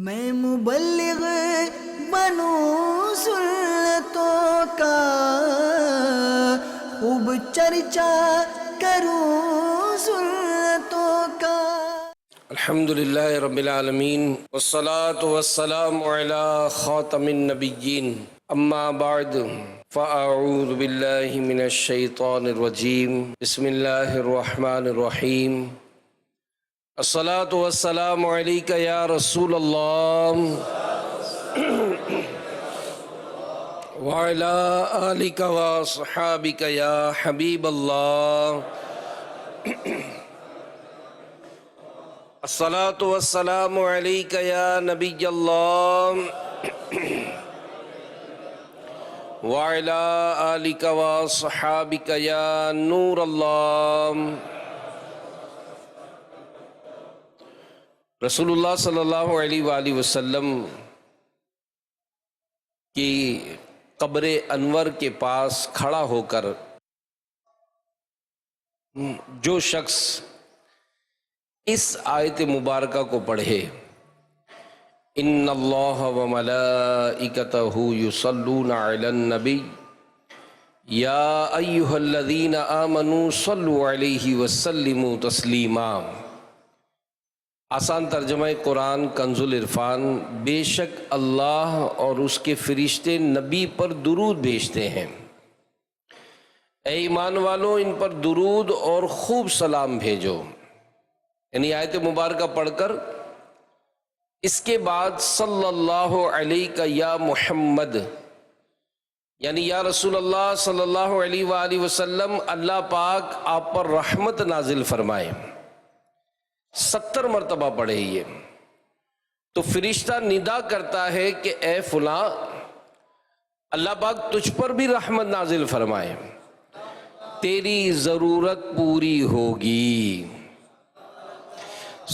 میں مبلغ بنوں سنتوں کا، خوب چرچا کروں سنتوں کا۔ الحمدللہ رب العالمین والصلاة والسلام علی خاتم النبیین، اما بعد فاعوذ باللہ من الشیطان الرجیم، بسم اللہ الرحمن الرحیم۔ الصلاة والسلام علیک یا رسول اللہ وعلی آلک واصحابک یا حبیب اللہ۔ الصلاة والسلام علیک یا نبی اللہ وعلی آلک واصحابک یا نور اللہ۔ رسول اللہ صلی اللہ علیہ وآلہ وسلم کی قبر انور کے پاس کھڑا ہو کر جو شخص اس آیت مبارکہ کو پڑھے، ان اللہ وملائکتہ یصلون علی النبی یا ایہا الذین آمنوا صلوا علیہ وسلموا تسلیما۔ آسان ترجمہ قرآن کنز العرفان، بے شک اللہ اور اس کے فرشتے نبی پر درود بھیجتے ہیں، اے ایمان والو ان پر درود اور خوب سلام بھیجو۔ یعنی آیت مبارکہ پڑھ کر اس کے بعد صلی اللہ علیہ یا محمد، یعنی یا رسول اللہ صلی اللہ علیہ وآلہ وسلم، اللہ پاک آپ پر رحمت نازل فرمائے، 70 مرتبہ پڑھے یہ تو فرشتہ ندا کرتا ہے کہ اے فلاں، اللہ پاک تجھ پر بھی رحمت نازل فرمائے، تیری ضرورت پوری ہوگی۔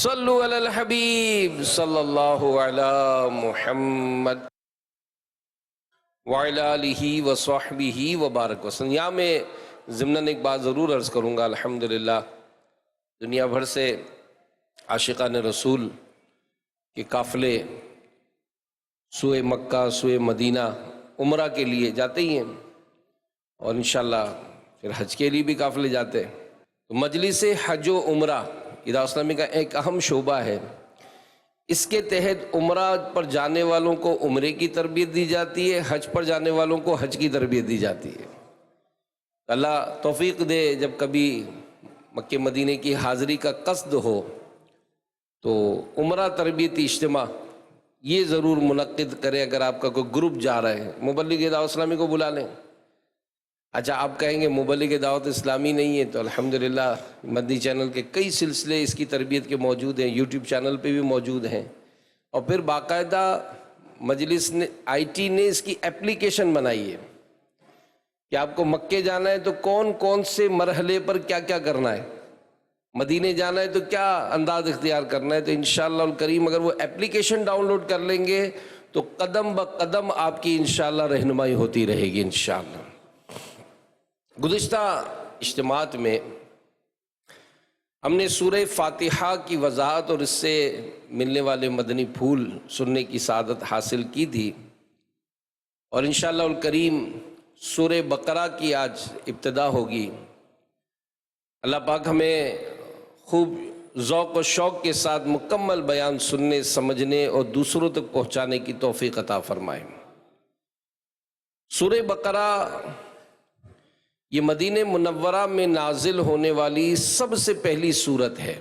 صلو علی الحبیب صلی اللہ علی محمد وعلی آلہ وصحبہ وبارک وسلم۔ یہاں میں ضمناً ایک بات ضرور عرض کروں گا، الحمدللہ دنیا بھر سے عاشقان رسول کے قافلے سوئے مکہ سوئے مدینہ عمرہ کے لیے جاتے ہی ہیں، اور انشاءاللہ پھر حج کے لیے بھی قافلے جاتے ہیں۔ تو مجلس حج و عمرہ ادارہ اسلامی کا ایک اہم شعبہ ہے، اس کے تحت عمرہ پر جانے والوں کو عمرے کی تربیت دی جاتی ہے، حج پر جانے والوں کو حج کی تربیت دی جاتی ہے۔ اللہ توفیق دے جب کبھی مکہ مدینے کی حاضری کا قصد ہو تو عمرہ تربیتی اجتماع یہ ضرور منعقد کرے۔ اگر آپ کا کوئی گروپ جا رہا ہے، مبلغ دعوت اسلامی کو بلا لیں۔ اچھا آپ کہیں گے مبلغ دعوت اسلامی نہیں ہے، تو الحمدللہ مدنی چینل کے کئی سلسلے اس کی تربیت کے موجود ہیں، یوٹیوب چینل پہ بھی موجود ہیں، اور پھر باقاعدہ مجلس نے IT نے اس کی اپلیکیشن بنائی ہے کہ آپ کو مکے جانا ہے تو کون کون سے مرحلے پر کیا کیا کرنا ہے، مدینے جانا ہے تو کیا انداز اختیار کرنا ہے۔ تو انشاءاللہ الکریم اگر وہ اپلیکیشن ڈاؤن لوڈ کر لیں گے تو قدم بقدم آپ کی انشاءاللہ رہنمائی ہوتی رہے گی انشاءاللہ۔ گزشتہ اجتماعات میں ہم نے سورہ فاتحہ کی وضاحت اور اس سے ملنے والے مدنی پھول سننے کی سعادت حاصل کی تھی، اور انشاءاللہ الکریم سورہ بقرہ کی آج ابتدا ہوگی۔ اللہ پاک ہمیں خوب ذوق و شوق کے ساتھ مکمل بیان سننے، سمجھنے اور دوسروں تک پہنچانے کی توفیق عطا فرمائے۔ سورہ بقرہ یہ مدینہ منورہ میں نازل ہونے والی سب سے پہلی سورت ہے،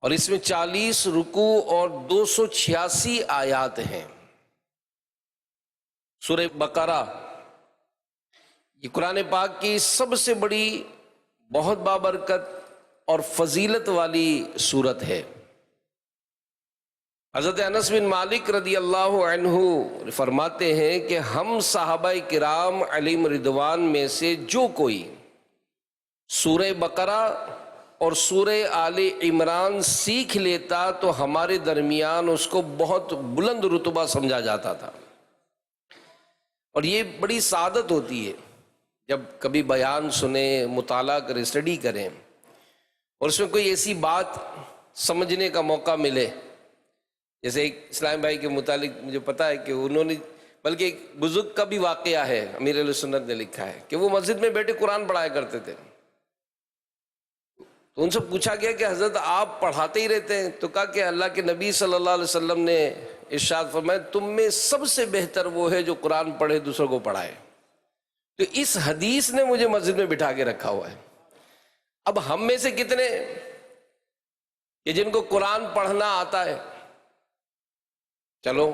اور اس میں 40 رکوع اور 286 آیات ہیں۔ سورہ بقرہ یہ قرآن پاک کی سب سے بڑی، بہت بابرکت اور فضیلت والی سورت ہے۔ حضرت انس بن مالک رضی اللہ عنہ فرماتے ہیں کہ ہم صحابہ کرام علیہم رضوان میں سے جو کوئی سورہ بقرہ اور سورہ آل عمران سیکھ لیتا تو ہمارے درمیان اس کو بہت بلند رتبہ سمجھا جاتا تھا، اور یہ بڑی سعادت ہوتی ہے جب کبھی بیان سنیں، مطالعہ کریں، اسٹڈی کریں، اور اس میں کوئی ایسی بات سمجھنے کا موقع ملے جیسے ایک اسلام بھائی کے متعلق مجھے پتا ہے کہ انہوں نے، بلکہ ایک بزرگ کا بھی واقعہ ہے، امیر اہل سنت نے لکھا ہے کہ وہ مسجد میں بیٹھے قرآن پڑھایا کرتے تھے، تو ان سے پوچھا گیا کہ حضرت آپ پڑھاتے ہی رہتے ہیں؟ تو کہا کہ اللہ کے نبی صلی اللہ علیہ وسلم نے ارشاد فرمایا تم میں سب سے بہتر وہ ہے جو قرآن پڑھے دوسروں کو پڑھائے۔ تو اس حدیث نے مجھے مسجد میں بٹھا کے رکھا ہوا ہے۔ اب ہم میں سے کتنے کہ جن کو قرآن پڑھنا آتا ہے؟ چلو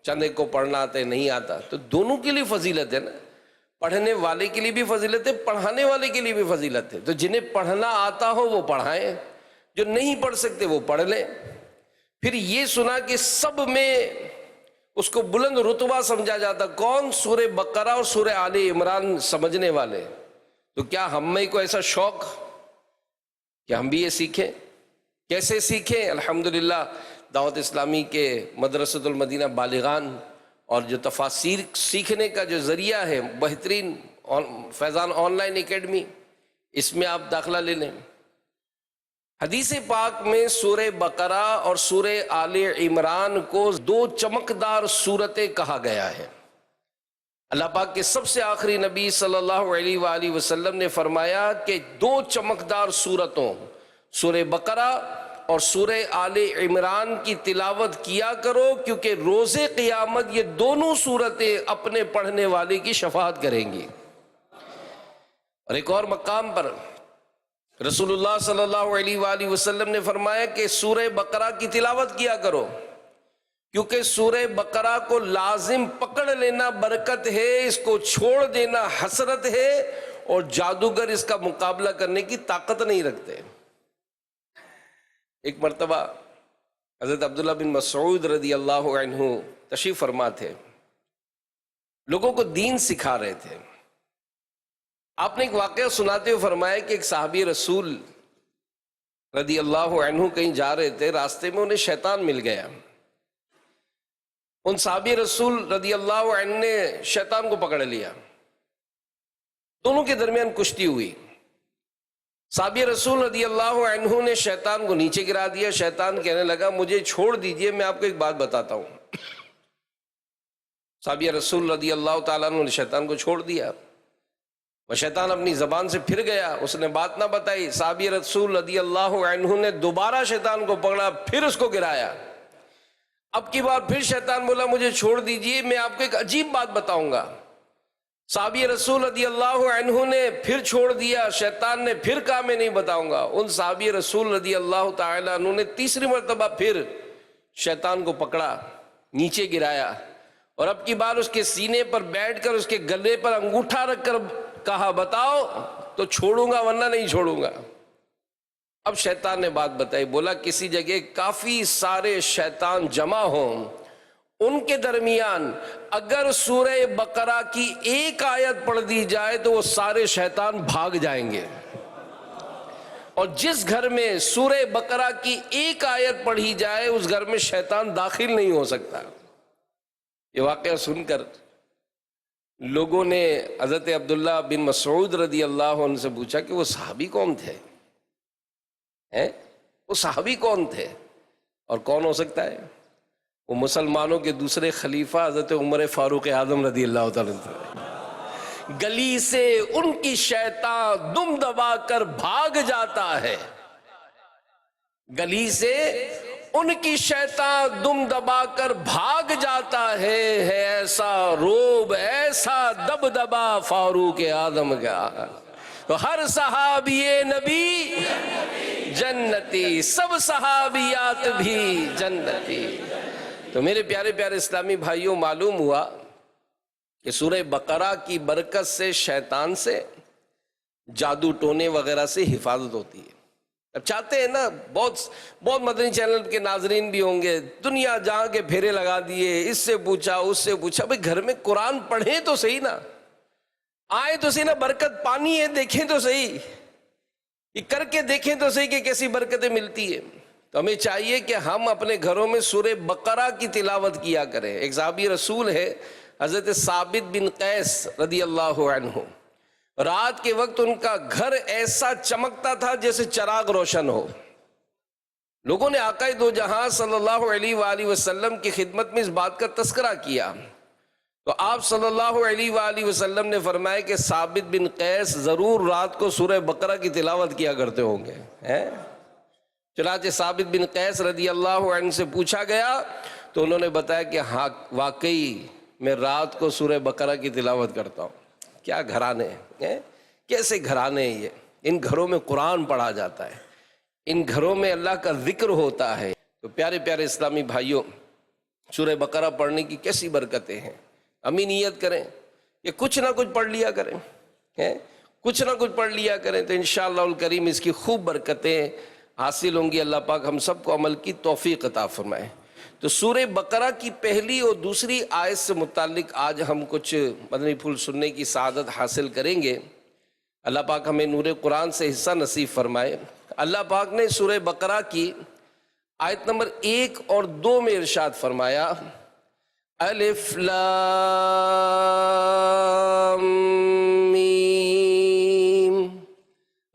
چند ایک کو پڑھنا آتا ہے، نہیں آتا، تو دونوں کے لیے فضیلت ہے نا، پڑھنے والے کے لیے بھی فضیلت ہے، پڑھانے والے کے لیے بھی فضیلت ہے۔ تو جنہیں پڑھنا آتا ہو وہ پڑھائیں، جو نہیں پڑھ سکتے وہ پڑھ لیں۔ پھر یہ سنا کہ سب میں اس کو بلند رتبہ سمجھا جاتا کون؟ سورہ بقرہ اور سورہ آل عمران سمجھنے والے۔ تو کیا ہم میں کو ایسا شوق کہ ہم بھی یہ سیکھیں؟ کیسے سیکھیں؟ الحمدللہ دعوت اسلامی کے مدرسۃ المدینہ بالغان اور جو تفاسیر سیکھنے کا جو ذریعہ ہے بہترین فیضان آن لائن اکیڈمی، اس میں آپ داخلہ لے لیں۔ حدیث پاک میں سورہ بقرہ اور سورہ آل عمران کو دو چمکدار سورتیں کہا گیا ہے۔ اللہ پاک کے سب سے آخری نبی صلی اللہ علیہ وآلہ وسلم نے فرمایا کہ دو چمکدار سورتوں سورہ بقرہ اور سورہ آل عمران کی تلاوت کیا کرو، کیونکہ روز قیامت یہ دونوں سورتیں اپنے پڑھنے والے کی شفاعت کریں گی۔ اور ایک اور مقام پر رسول اللہ صلی اللہ علیہ وآلہ وسلم نے فرمایا کہ سورہ بقرہ کی تلاوت کیا کرو، کیونکہ سورہ بقرہ کو لازم پکڑ لینا برکت ہے، اس کو چھوڑ دینا حسرت ہے، اور جادوگر اس کا مقابلہ کرنے کی طاقت نہیں رکھتے۔ ایک مرتبہ حضرت عبداللہ بن مسعود رضی اللہ عنہ تشریف فرما تھے، لوگوں کو دین سکھا رہے تھے۔ آپ نے ایک واقعہ سناتے ہوئے فرمایا کہ ایک صحابی رسول رضی اللہ عنہ کہیں جا رہے تھے، راستے میں انہیں شیطان مل گیا۔ ان صحابی رسول رضی اللہ عنہ نے شیطان کو پکڑ لیا، دونوں کے درمیان کشتی ہوئی۔ صحابی رسول رضی اللہ عنہ نے شیطان کو نیچے گرا دیا۔ شیطان کہنے لگا مجھے چھوڑ دیجئے، میں آپ کو ایک بات بتاتا ہوں۔ صحابی رسول رضی اللہ تعالیٰ عنہ نے شیطان کو چھوڑ دیا، وہ شیطان اپنی زبان سے پھر گیا، اس نے بات نہ بتائی۔ صحابی رسول رضی اللہ عنہ نے دوبارہ شیطان کو پکڑا، پھر اس کو گرایا۔ اب کی بار پھر شیطان بولا مجھے چھوڑ دیجئے، میں آپ کو ایک عجیب بات بتاؤں گا۔ صحابی رسول رضی اللہ عنہ نے پھر چھوڑ دیا، شیطان نے پھر کہا میں نہیں بتاؤں گا۔ ان صحابی رسول رضی اللہ تعالی عنہ نے تیسری مرتبہ پھر شیطان کو پکڑا، نیچے گرایا، اور اب کی بار اس کے سینے پر بیٹھ کر اس کے گلے پر انگوٹھا رکھ کر کہا بتاؤ تو چھوڑوں گا ورنہ نہیں چھوڑوں گا۔ اب شیطان نے بات بتائی، بولا کسی جگہ کافی سارے شیطان جمع ہوں، ان کے درمیان اگر سورہ بقرہ کی ایک آیت پڑھ دی جائے تو وہ سارے شیطان بھاگ جائیں گے، اور جس گھر میں سورہ بقرہ کی ایک آیت پڑھی جائے اس گھر میں شیطان داخل نہیں ہو سکتا۔ یہ واقعہ سن کر لوگوں نے حضرت عبداللہ بن مسعود رضی اللہ عنہ سے پوچھا کہ وہ صحابی کون تھے؟ وہ صحابی کون تھے؟ اور کون ہو سکتا ہے؟ وہ مسلمانوں کے دوسرے خلیفہ حضرت عمر فاروق اعظم رضی اللہ تعالیٰ عنہ۔ گلی سے ان کی شیطان دم دبا کر بھاگ جاتا ہے، گلی سے ان کی شیطان دم دبا کر بھاگ جاتا ہے ایسا روب ایسا دبدبا فاروق اعظم کا، تو ہر صحابی نبی جنتی، سب صحابیات بھی جنتی۔ تو میرے پیارے پیارے اسلامی بھائیوں، معلوم ہوا کہ سورہ بقرہ کی برکت سے شیطان سے، جادو ٹونے وغیرہ سے حفاظت ہوتی ہے۔ اب چاہتے ہیں نا، بہت مدنی چینل کے ناظرین بھی ہوں گے، دنیا جہاں کے پھیرے لگا دیے، اس سے پوچھا اس سے پوچھا، بھئی گھر میں قرآن پڑھیں تو صحیح نا، آئے تو صحیح نا، برکت پانی ہے، دیکھیں تو صحیح، یہ کر کے دیکھیں تو صحیح کہ کیسی برکتیں ملتی ہے۔ تو ہمیں چاہیے کہ ہم اپنے گھروں میں سورہ بقرہ کی تلاوت کیا کریں۔ ایک صحابی رسول ہے حضرت ثابت بن قیس رضی اللہ عنہ، رات کے وقت ان کا گھر ایسا چمکتا تھا جیسے چراغ روشن ہو، لوگوں نے آقا دو جہاں صلی اللہ علیہ وآلہ وسلم کی خدمت میں اس بات کا تذکرہ کیا تو آپ صلی اللہ علیہ وآلہ وسلم نے فرمایا کہ ثابت بن قیس ضرور رات کو سورہ بقرہ کی تلاوت کیا کرتے ہوں گے. چنانچہ ثابت بن قیس رضی اللہ عنہ سے پوچھا گیا تو انہوں نے بتایا کہ ہاں واقعی میں رات کو سورہ بقرہ کی تلاوت کرتا ہوں. کیا گھرانے ہیں، کیسے گھرانے ہیں یہ. ان گھروں میں قرآن پڑھا جاتا ہے، ان گھروں میں اللہ کا ذکر ہوتا ہے. تو پیارے پیارے اسلامی بھائیوں، سورہ بقرہ پڑھنے کی کیسی برکتیں ہیں. امی نیت کریں کہ کچھ نہ کچھ پڑھ لیا کریں، کچھ نہ کچھ پڑھ لیا کریں تو انشاءاللہ الکریم اس کی خوب برکتیں حاصل ہوں گی. اللہ پاک ہم سب کو عمل کی توفیق عطا فرمائے. تو سورہ بقرہ کی پہلی اور دوسری آیت سے متعلق آج ہم کچھ مدنی پھول سننے کی سعادت حاصل کریں گے. اللہ پاک ہمیں نور قرآن سے حصہ نصیب فرمائے. اللہ پاک نے سورہ بقرہ کی آیت نمبر 1 اور 2 میں ارشاد فرمایا الف لام میم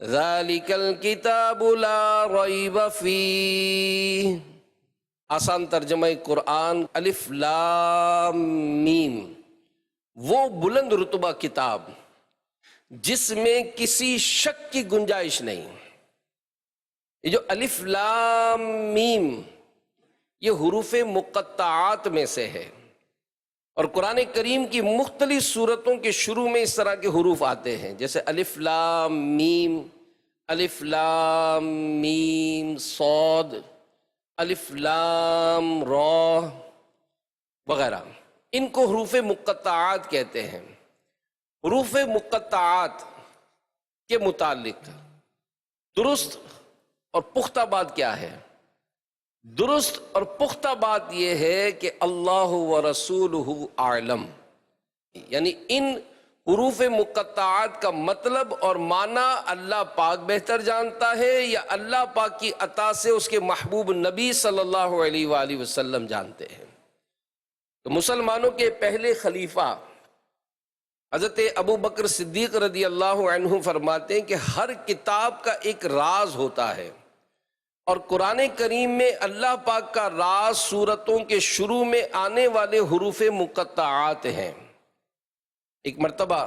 ذالک الکتاب لا ریب فیہ. آسان ترجمہ قرآن الف لام میم، وہ بلند رتبہ کتاب جس میں کسی شک کی گنجائش نہیں. یہ جو الف لام میم یہ حروف مقطعات میں سے ہے اور قرآن کریم کی مختلف سورتوں کے شروع میں اس طرح کے حروف آتے ہیں جیسے الف لام میم، الف لام میم صاد، الف لام را وغیرہ. ان کو حروف مقطعات کہتے ہیں. حروف مقطعات کے متعلق درست اور پختہ بات کیا ہے؟ درست اور پختہ بات یہ ہے کہ اللہ و رسولہ اعلم، یعنی ان حروف مقطعات کا مطلب اور معنی اللہ پاک بہتر جانتا ہے یا اللہ پاک کی عطا سے اس کے محبوب نبی صلی اللہ علیہ وآلہ وسلم جانتے ہیں. تو مسلمانوں کے پہلے خلیفہ حضرت ابو بکر صدیق رضی اللہ عنہ فرماتے ہیں کہ ہر کتاب کا ایک راز ہوتا ہے اور قرآن کریم میں اللہ پاک کا راز سورتوں کے شروع میں آنے والے حروف مقطعات ہیں. ایک مرتبہ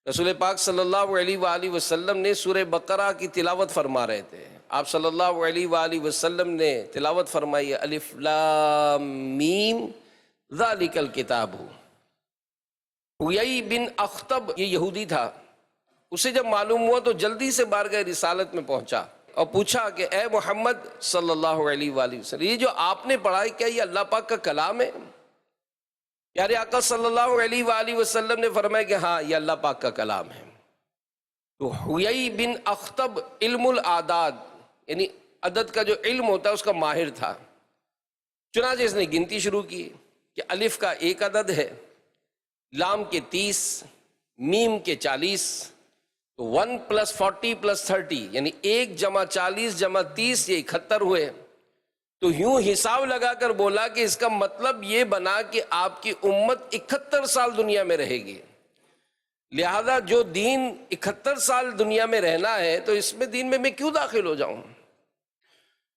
رسول پاک صلی اللہ علیہ وآلہ وسلم نے سورہ بقرہ کی تلاوت فرما رہے تھے. آپ صلی اللہ علیہ وآلہ وسلم نے تلاوت فرمائی الف لام میم ذالک الکتاب. حیی بن اخطب یہ یہودی تھا، اسے جب معلوم ہوا تو جلدی سے بارگاہ رسالت میں پہنچا اور پوچھا کہ اے محمد صلی اللہ علیہ وآلہ وسلم، یہ جو آپ نے پڑھا ہے کیا یہ اللہ پاک کا کلام ہے؟ پیارے آقا صلی اللہ علیہ وآلہ وسلم نے فرمایا کہ ہاں یہ اللہ پاک کا کلام ہے. تو حیی بن اخطب علم العداد یعنی عدد کا جو علم ہوتا ہے اس کا ماہر تھا. چنانچہ اس نے گنتی شروع کی کہ الف کا 1 عدد ہے، لام کے 30، میم کے 40، تو 1 + 40 + 30 یعنی 1 + 40 + 30 یہ 71 ہوئے. تو یوں حساب لگا کر بولا کہ اس کا مطلب یہ بنا کہ آپ کی امت 71 سال دنیا میں رہے گی، لہذا جو دین 71 سال دنیا میں رہنا ہے تو اس میں دین میں میں کیوں داخل ہو جاؤں.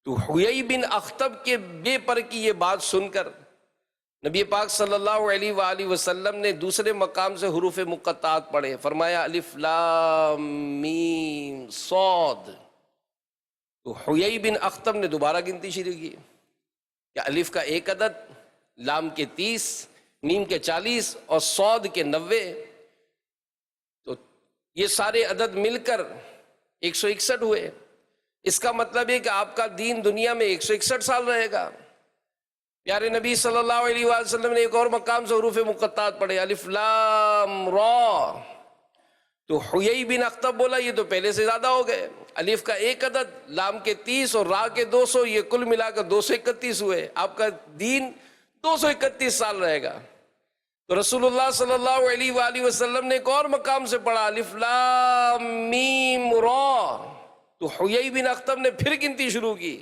تو حیی بن اخطب کے بے پر کی یہ بات سن کر نبی پاک صلی اللہ علیہ وآلہ وسلم نے دوسرے مقام سے حروف مقطعات پڑھے. فرمایا الف لام میم صاد. تو حیی بن اخطب نے دوبارہ گنتی شروع کی کہ الف کا 1 عدد، لام کے 30، میم کے 40 اور صاد کے 90. تو یہ سارے عدد مل کر 161 ہوئے. اس کا مطلب ہے کہ آپ کا دین دنیا میں 161 سال رہے گا. پیارے نبی صلی اللہ علیہ وآلہ وسلم نے ایک اور مقام سے حروف مقطعات پڑھے الف لام را. تو حیی بن اخطب بولا یہ تو پہلے سے زیادہ ہو گئے، الف کا 1 عدد، لام کے 30 اور را کے 200، یہ کل ملا کر 231 ہوئے. آپ کا دین 231 سال رہے گا. تو رسول اللہ صلی اللہ علیہ وآلہ وسلم نے ایک اور مقام سے پڑھا الف لام میم را. تو حیی بن اخطب نے پھر گنتی شروع کی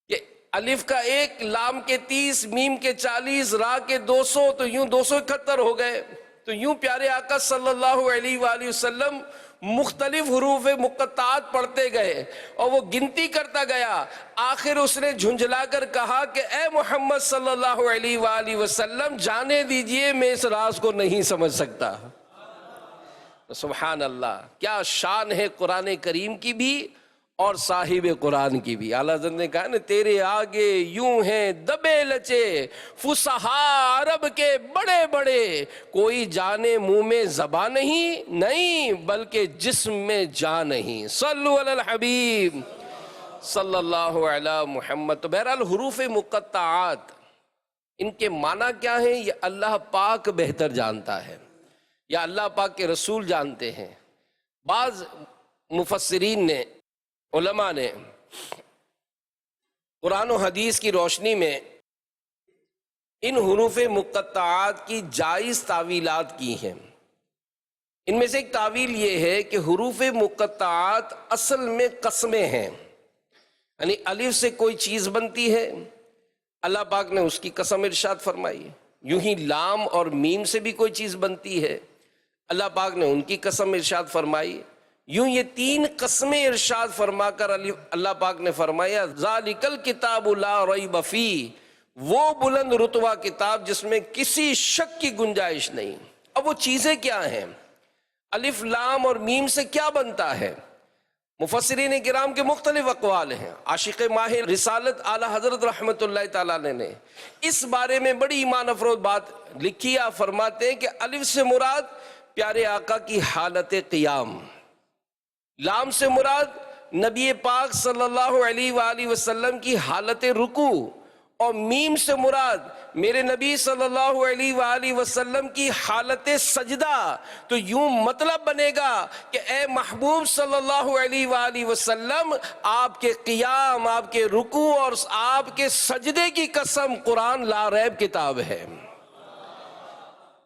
کہ الف کا 1، لام کے 30، میم کے 40، را کے 200، تو یوں 271 ہو گئے. تو یوں پیارے آقا صلی اللہ علیہ وآلہ وسلم مختلف حروف مقطعات پڑھتے گئے اور وہ گنتی کرتا گیا، آخر اس نے جھنجھلا کر کہا کہ اے محمد صلی اللہ علیہ وآلہ وسلم جانے دیجئے، میں اس راز کو نہیں سمجھ سکتا۔ سبحان اللہ، کیا شان ہے قرآن کریم کی بھی اور صاحب قرآن کی بھی۔ اعلیٰ حضرت نے کہا نا، تیرے آگے یوں ہیں دبے لچے فصحاء عرب کے بڑے بڑے، کوئی جانے منہ میں زبان نہیں بلکہ جسم میں جان نہیں۔ صلو علی الحبیب صلی اللہ علی محمد۔ تو بہرحال حروف مقطعات، ان کے معنی کیا ہیں یہ اللہ پاک بہتر جانتا ہے، یا اللہ پاک کے رسول جانتے ہیں۔ بعض مفسرین نے، علماء نے قرآن و حدیث کی روشنی میں ان حروف مقطعات کی جائز تعویلات کی ہیں۔ ان میں سے ایک تعویل یہ ہے کہ حروف مقطعات اصل میں قسمیں ہیں، یعنی الف سے کوئی چیز بنتی ہے، اللہ پاک نے اس کی قسم ارشاد فرمائی، یوں ہی لام اور میم سے بھی کوئی چیز بنتی ہے، اللہ پاک نے ان کی قسم ارشاد فرمائی، یوں یہ تین قسمیں ارشاد فرما کر اللہ پاک نے فرمایا ذالک الکتاب لا ریب فیہ، وہ بلند رتبہ کتاب جس میں کسی شک کی گنجائش نہیں۔ اب وہ چیزیں کیا ہیں؟ الف لام اور میم سے کیا بنتا ہے؟ مفسرین کرام کے مختلف اقوال ہیں۔ عاشق ماہ رسالت اعلیٰ حضرت رحمۃ اللہ تعالیٰ نے اس بارے میں بڑی ایمان افروز بات لکھی، آپ فرماتے ہیں کہ الف سے مراد پیارے آقا کی حالت قیام، لام سے مراد نبی پاک صلی اللہ علیہ وآلہ وسلم کی حالت رکوع، اور میم سے مراد میرے نبی صلی اللہ علیہ وآلہ وسلم کی حالت سجدہ۔ تو یوں مطلب بنے گا کہ اے محبوب صلی اللہ علیہ وآلہ وسلم، آپ کے قیام، آپ کے رکوع اور آپ کے سجدے کی قسم قرآن لا ریب کتاب ہے۔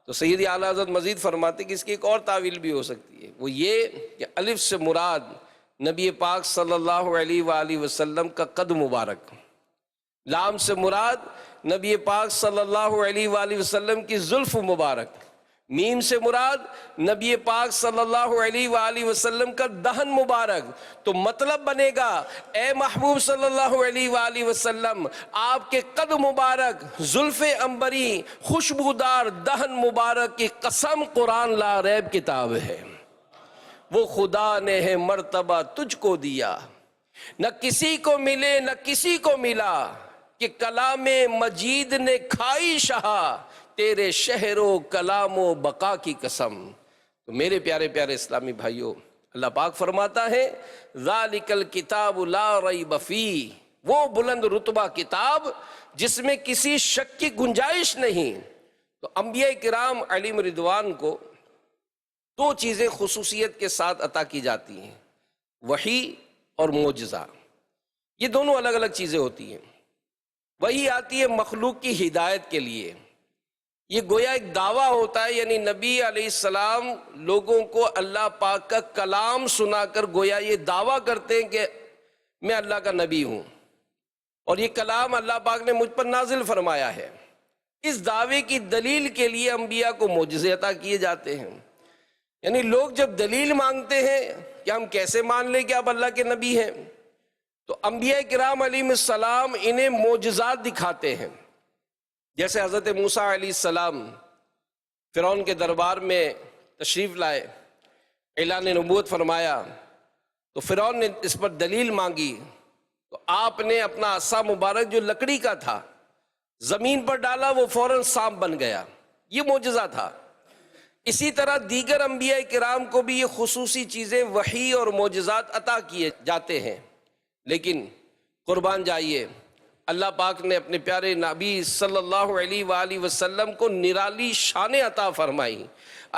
تو سیدی اعلیٰ حضرت مزید فرماتے کہ اس کی ایک اور تعویل بھی ہو سکتی ہے، وہ یہ کہ الف سے مراد نبی پاک صلی اللہ علیہ وآلہ وسلم کا قد مبارک، لام سے مراد نبی پاک صلی اللہ علیہ وآلہ وسلم کی زلف مبارک، میم سے مراد نبی پاک صلی اللہ علیہ وآلہ وسلم کا دہن مبارک۔ تو مطلب بنے گا اے محبوب صلی اللہ علیہ وآلہ وسلم، آپ کے قد مبارک، زلف عنبری، خوشبودار دہن مبارک کی قسم قرآن لا ریب کتاب ہے۔ وہ خدا نے ہے مرتبہ تجھ کو دیا، نہ کسی کو ملے نہ کسی کو ملا، کہ کلام مجید نے کھائی شہا، تیرے شہر و کلام و بقا کی قسم۔ تو میرے پیارے پیارے اسلامی بھائیوں، اللہ پاک فرماتا ہے ذالک الکتاب لا ریب فیہ، وہ بلند رتبہ کتاب جس میں کسی شک کی گنجائش نہیں۔ تو انبیاء کرام علیہم رضوان کو دو چیزیں خصوصیت کے ساتھ عطا کی جاتی ہیں، وحی اور معجزہ۔ یہ دونوں الگ الگ چیزیں ہوتی ہیں۔ وحی آتی ہے مخلوق کی ہدایت کے لیے، یہ گویا ایک دعویٰ ہوتا ہے، یعنی نبی علیہ السلام لوگوں کو اللہ پاک کا کلام سنا کر گویا یہ دعویٰ کرتے ہیں کہ میں اللہ کا نبی ہوں اور یہ کلام اللہ پاک نے مجھ پر نازل فرمایا ہے۔ اس دعوے کی دلیل کے لیے انبیاء کو معجزے عطا کیے جاتے ہیں، یعنی لوگ جب دلیل مانگتے ہیں کہ ہم کیسے مان لیں کہ آپ اللہ کے نبی ہیں، تو انبیاء کرام علیہ السلام انہیں معجزات دکھاتے ہیں۔ جیسے حضرت موسیٰ علیہ السلام فرعون کے دربار میں تشریف لائے، اعلان نبوت فرمایا، تو فرعون نے اس پر دلیل مانگی، تو آپ نے اپنا عصا مبارک جو لکڑی کا تھا زمین پر ڈالا، وہ فوراً سانپ بن گیا۔ یہ معجزہ تھا۔ اسی طرح دیگر انبیاء کرام کو بھی یہ خصوصی چیزیں وحی اور معجزات عطا کیے جاتے ہیں، لیکن قربان جائیے اللہ پاک نے اپنے پیارے نبی صلی اللہ علیہ وآلہ وسلم کو نرالی شان عطا فرمائی۔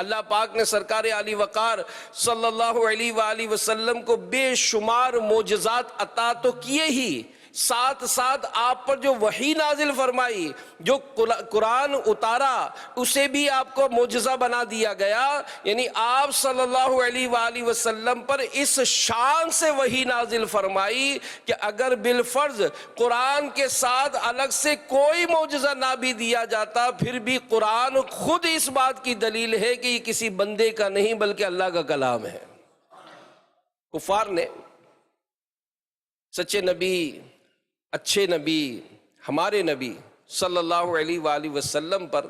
اللہ پاک نے سرکار علی وقار صلی اللہ علیہ وآلہ وسلم کو بے شمار معجزات عطا تو کیے ہی، ساتھ ساتھ آپ پر جو وحی نازل فرمائی، جو قرآن اتارا، اسے بھی آپ کو معجزہ بنا دیا گیا۔ یعنی آپ صلی اللہ علیہ وآلہ وسلم پر اس شان سے وحی نازل فرمائی کہ اگر بالفرض قرآن کے ساتھ الگ سے کوئی معجزہ نہ بھی دیا جاتا، پھر بھی قرآن خود اس بات کی دلیل ہے کہ یہ کسی بندے کا نہیں بلکہ اللہ کا کلام ہے۔ کفار نے سچے نبی، اچھے نبی، ہمارے نبی صلی اللہ علیہ وآلہ وسلم پر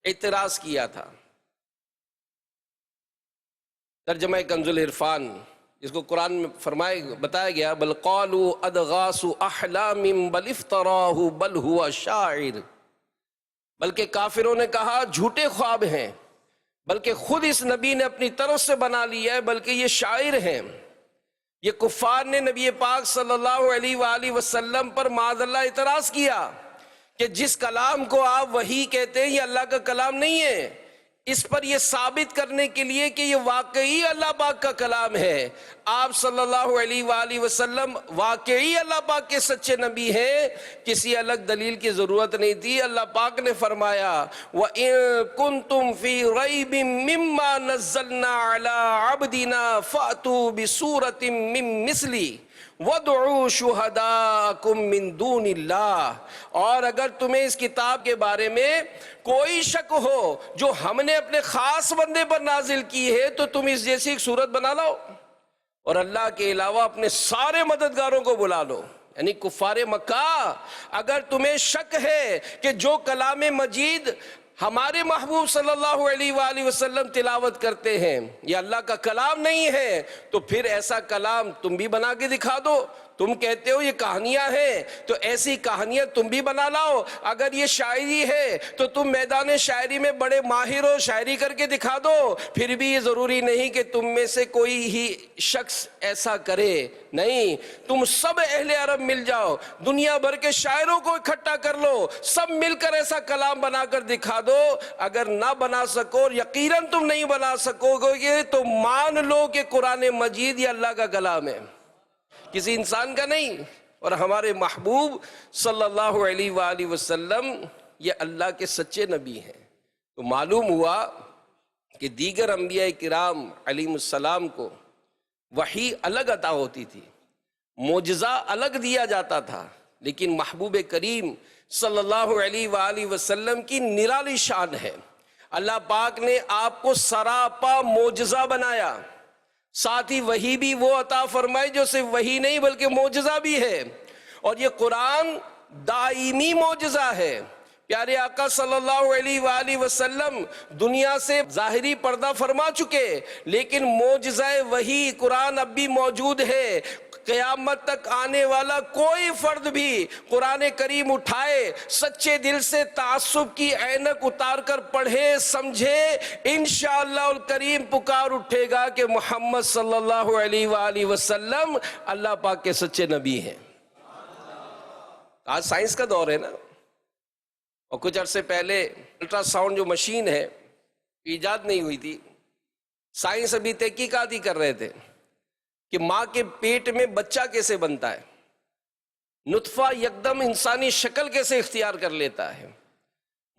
اعتراض کیا تھا۔ ترجمہ کنز العرفان، جس کو قرآن میں بتایا گیا، بل قالوا اضغاث احلام بل افتراہ بل ہوا شاعر، بلکہ کافروں نے کہا جھوٹے خواب ہیں، بلکہ خود اس نبی نے اپنی طرف سے بنا لیا ہے، بلکہ یہ شاعر ہیں۔ یہ کفار نے نبی پاک صلی اللہ علیہ وآلہ وسلم پر معاذ اللہ اعتراض کیا کہ جس کلام کو آپ وحی کہتے ہیں یہ اللہ کا کلام نہیں ہے۔ اس پر یہ ثابت کرنے کے لیے کہ یہ واقعی اللہ پاک کا کلام ہے، آپ صلی اللہ علیہ وآلہ وسلم واقعی اللہ پاک کے سچے نبی ہیں، کسی الگ دلیل کی ضرورت نہیں تھی۔ اللہ پاک نے فرمایا وَإِن كُنتُمْ فِي رَيْبٍ مِّمَّا نَزَّلْنَا عَلَىٰ عَبْدِنَا فَأْتُوا بِسُورَةٍ مِّن مِّثْلِهِ وَادْعُوا شُهَدَاءَكُم مِّن دُونِ اللَّهِ، اور اگر تمہیں اس کتاب کے بارے میں کوئی شک ہو جو ہم نے اپنے خاص بندے پر نازل کی ہے تو تم اس جیسی ایک صورت بنا لاؤ اور اللہ کے علاوہ اپنے سارے مددگاروں کو بلا لو۔ یعنی کفار مکہ، اگر تمہیں شک ہے کہ جو کلام مجید ہمارے محبوب صلی اللہ علیہ وآلہ وسلم تلاوت کرتے ہیں یہ اللہ کا کلام نہیں ہے، تو پھر ایسا کلام تم بھی بنا کے دکھا دو۔ تم کہتے ہو یہ کہانیاں ہیں تو ایسی کہانیاں تم بھی بنا لاؤ۔ اگر یہ شاعری ہے تو تم میدان شاعری میں بڑے ماہر ہو، شاعری کر کے دکھا دو۔ پھر بھی یہ ضروری نہیں کہ تم میں سے کوئی ہی شخص ایسا کرے، نہیں، تم سب اہل عرب مل جاؤ، دنیا بھر کے شاعروں کو اکٹھا کر لو، سب مل کر ایسا کلام بنا کر دکھا دو۔ اگر نہ بنا سکو اور یقیناً تم نہیں بنا سکو گے تو مان لو کہ قرآن مجید یہ اللہ کا کلام ہے، کسی انسان کا نہیں، اور ہمارے محبوب صلی اللہ علیہ وآلہ وسلم یہ اللہ کے سچے نبی ہیں۔ تو معلوم ہوا کہ دیگر انبیاء کرام علیہ السلام کو وحی الگ عطا ہوتی تھی، معجزہ الگ دیا جاتا تھا، لیکن محبوب کریم صلی اللہ علیہ وآلہ وسلم کی نرالی شان ہے۔ اللہ پاک نے آپ کو سراپا معجزہ بنایا، ساتھ ہی وحی بھی وہ عطا فرمائی جو صرف وحی نہیں بلکہ معجزہ بھی ہے، اور یہ قرآن دائمی معجزہ ہے۔ پیارے آقا صلی اللہ علیہ وآلہ وسلم دنیا سے ظاہری پردہ فرما چکے، لیکن معجزہ وحی قرآن اب بھی موجود ہے۔ قیامت تک آنے والا کوئی فرد بھی قرآن کریم اٹھائے، سچے دل سے تعصب کی عینک اتار کر پڑھے سمجھے، انشاءاللہ الکریم پکار اٹھے گا کہ محمد صلی اللہ علیہ وآلہ وسلم اللہ پاک کے سچے نبی ہیں۔ آج سائنس کا دور ہے نا، اور کچھ عرصے پہلے الٹرا ساؤنڈ جو مشین ہے ایجاد نہیں ہوئی تھی، سائنس ابھی تحقیقات ہی کر رہے تھے کہ ماں کے پیٹ میں بچہ کیسے بنتا ہے، نطفہ یکدم انسانی شکل کیسے اختیار کر لیتا ہے،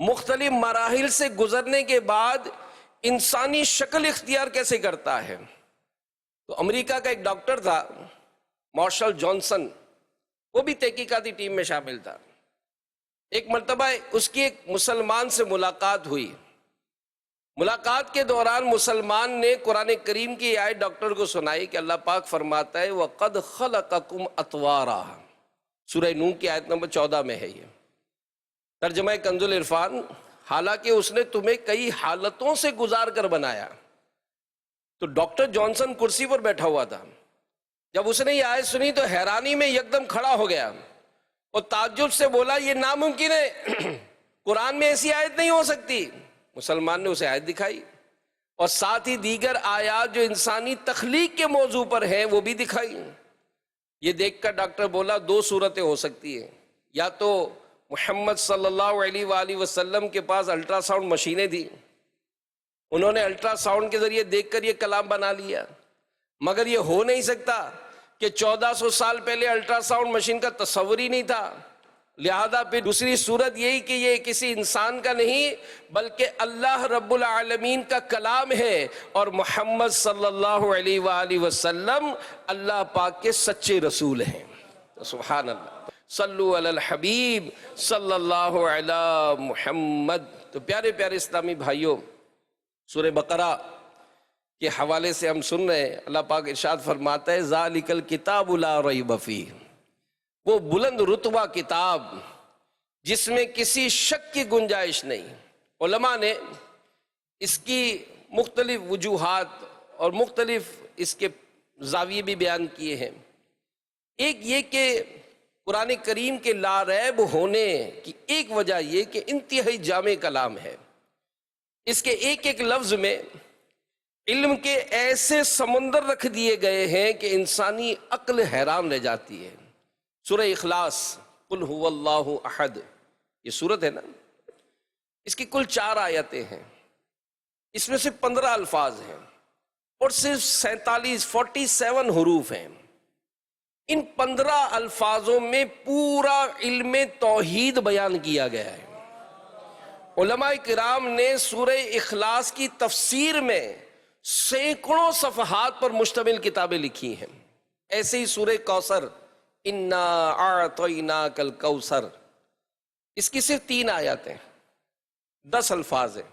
مختلف مراحل سے گزرنے کے بعد انسانی شکل اختیار کیسے کرتا ہے۔ تو امریکہ کا ایک ڈاکٹر تھا مارشل جانسن، وہ بھی تحقیقاتی ٹیم میں شامل تھا۔ ایک مرتبہ اس کی ایک مسلمان سے ملاقات ہوئی، ملاقات کے دوران مسلمان نے قرآن کریم کی آیت ڈاکٹر کو سنائی کہ اللہ پاک فرماتا ہے وَقَدْ خَلَقَكُمْ أَطْوَارًا، سورہ نوح کی آیت نمبر 14 میں ہے یہ ترجمہ کنز العرفان۔ حالانکہ اس نے تمہیں کئی حالتوں سے گزار کر بنایا۔ تو ڈاکٹر جانسن کرسی پر بیٹھا ہوا تھا، جب اس نے یہ آیت سنی تو حیرانی میں یکدم کھڑا ہو گیا اور تعجب سے بولا یہ ناممکن ہے، قرآن میں ایسی آیت نہیں ہو سکتی۔ مسلمان نے اسے آیت دکھائی اور ساتھ ہی دیگر آیات جو انسانی تخلیق کے موضوع پر ہیں وہ بھی دکھائی۔ یہ دیکھ کر ڈاکٹر بولا دو صورتیں ہو سکتی ہیں، یا تو محمد صلی اللہ علیہ وآلہ وسلم کے پاس الٹرا ساؤنڈ مشینیں تھیں، انہوں نے الٹرا ساؤنڈ کے ذریعے دیکھ کر یہ کلام بنا لیا، مگر یہ ہو نہیں سکتا کہ 1400 سال پہلے الٹرا ساؤنڈ مشین کا تصور ہی نہیں تھا۔ لہذا پھر دوسری صورت یہی کہ یہ کسی انسان کا نہیں بلکہ اللہ رب العالمین کا کلام ہے، اور محمد صلی اللہ علیہ وآلہ وسلم اللہ پاک کے سچے رسول ہیں۔ سبحان اللہ، صلو علی الحبیب صلی اللہ علی محمد۔ تو پیارے پیارے اسلامی بھائیوں، سورہ بقرہ کے حوالے سے ہم سن رہے ہیں، اللہ پاک ارشاد فرماتا ہے ذالک الکتاب لا ریب فیہ، وہ بلند رتبہ کتاب جس میں کسی شک کی گنجائش نہیں۔ علماء نے اس کی مختلف وجوہات اور مختلف اس کے زاویے بھی بیان کیے ہیں۔ ایک یہ کہ قرآن کریم کے لا ریب ہونے کی ایک وجہ یہ کہ انتہائی جامع کلام ہے، اس کے ایک ایک لفظ میں علم کے ایسے سمندر رکھ دیے گئے ہیں کہ انسانی عقل حیران رہ جاتی ہے۔ سورہ اخلاص قل هو اللہ احد، یہ سورت ہے نا، اس کی کل 4 آیتیں ہیں، اس میں سے 15 الفاظ ہیں اور صرف 47 حروف ہیں۔ ان 15 الفاظوں میں پورا علم توحید بیان کیا گیا ہے۔ علماء کرام نے سورہ اخلاص کی تفسیر میں سینکڑوں صفحات پر مشتمل کتابیں لکھی ہیں۔ ایسے ہی سورہ کوثر انا اعطیناک الکوثر، اس کی صرف 3 آیتیں، 10 الفاظ ہیں۔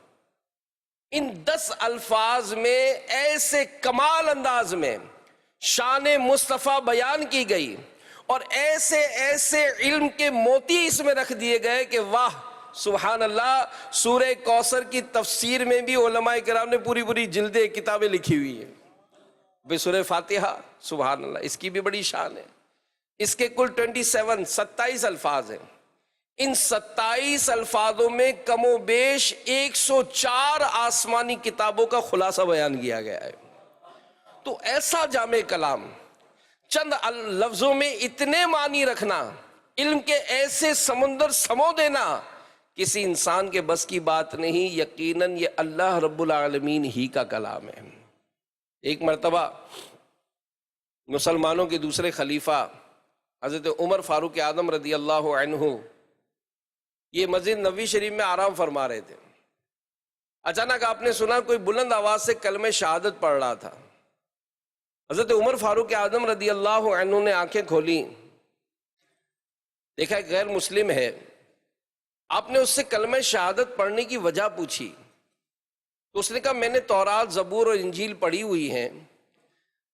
ان 10 الفاظ میں ایسے کمال انداز میں شان مصطفیٰ بیان کی گئی اور ایسے ایسے علم کے موتی اس میں رکھ دیے گئے کہ واہ سبحان اللہ۔ سورہ کوثر کی تفسیر میں بھی علماء کرام نے پوری پوری جلدیں کتابیں لکھی ہوئی ہیں۔ بے سورہ فاتحہ سبحان اللہ، اس کی بھی بڑی شان ہے۔ اس کے کل 27 الفاظ ہیں۔ ان 27 الفاظوں میں کم و بیش 104 آسمانی کتابوں کا خلاصہ بیان کیا گیا ہے۔ تو ایسا جامع کلام چند لفظوں میں اتنے معنی رکھنا، علم کے ایسے سمندر سمو دینا کسی انسان کے بس کی بات نہیں، یقیناً یہ اللہ رب العالمین ہی کا کلام ہے۔ ایک مرتبہ مسلمانوں کے دوسرے خلیفہ حضرت عمر فاروق اعظم رضی اللہ عنہ یہ مسجد نبوی شریف میں آرام فرما رہے تھے۔ اچانک آپ نے سنا کوئی بلند آواز سے کلمہ شہادت پڑھ رہا تھا۔ حضرت عمر فاروق اعظم رضی اللہ عنہ نے آنکھیں کھولیں، دیکھا غیر مسلم ہے۔ آپ نے اس سے کلمہ شہادت پڑھنے کی وجہ پوچھی تو اس نے کہا میں نے تورات، زبور اور انجیل پڑھی ہوئی ہیں،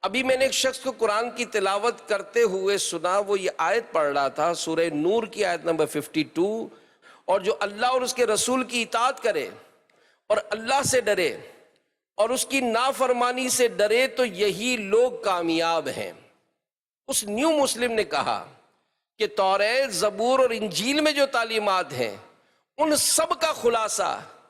ابھی میں نے ایک شخص کو قرآن کی تلاوت کرتے ہوئے سنا، وہ یہ آیت پڑھ رہا تھا سورہ نور کی آیت نمبر 52، اور جو اللہ اور اس کے رسول کی اطاعت کرے اور اللہ سے ڈرے اور اس کی نافرمانی سے ڈرے تو یہی لوگ کامیاب ہیں۔ اس نیو مسلم نے کہا کہ توریت، زبور اور انجیل میں جو تعلیمات ہیں ان سب کا خلاصہ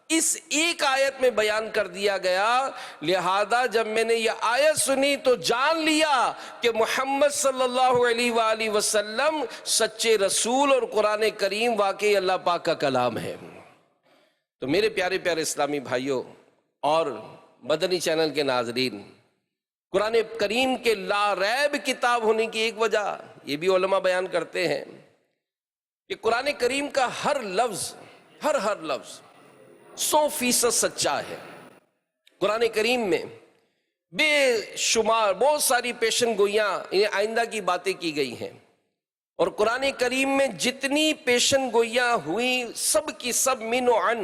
اس ایک آیت میں بیان کر دیا گیا، لہذا جب میں نے یہ آیت سنی تو جان لیا کہ محمد صلی اللہ علیہ وآلہ وسلم سچے رسول اور قرآن کریم واقعی اللہ پاک کا کلام ہے۔ تو میرے پیارے پیارے اسلامی بھائیوں اور مدنی چینل کے ناظرین، قرآن کریم کے لا ریب کتاب ہونے کی ایک وجہ یہ بھی علماء بیان کرتے ہیں کہ قرآن کریم کا ہر لفظ 100% سچا ہے۔ قرآن کریم میں بے شمار بہت ساری پیشن گوئیاں آئندہ کی باتیں کی گئی ہیں، اور قرآن کریم میں جتنی پیشن گوئیاں ہوئیں سب کی سب من و عن،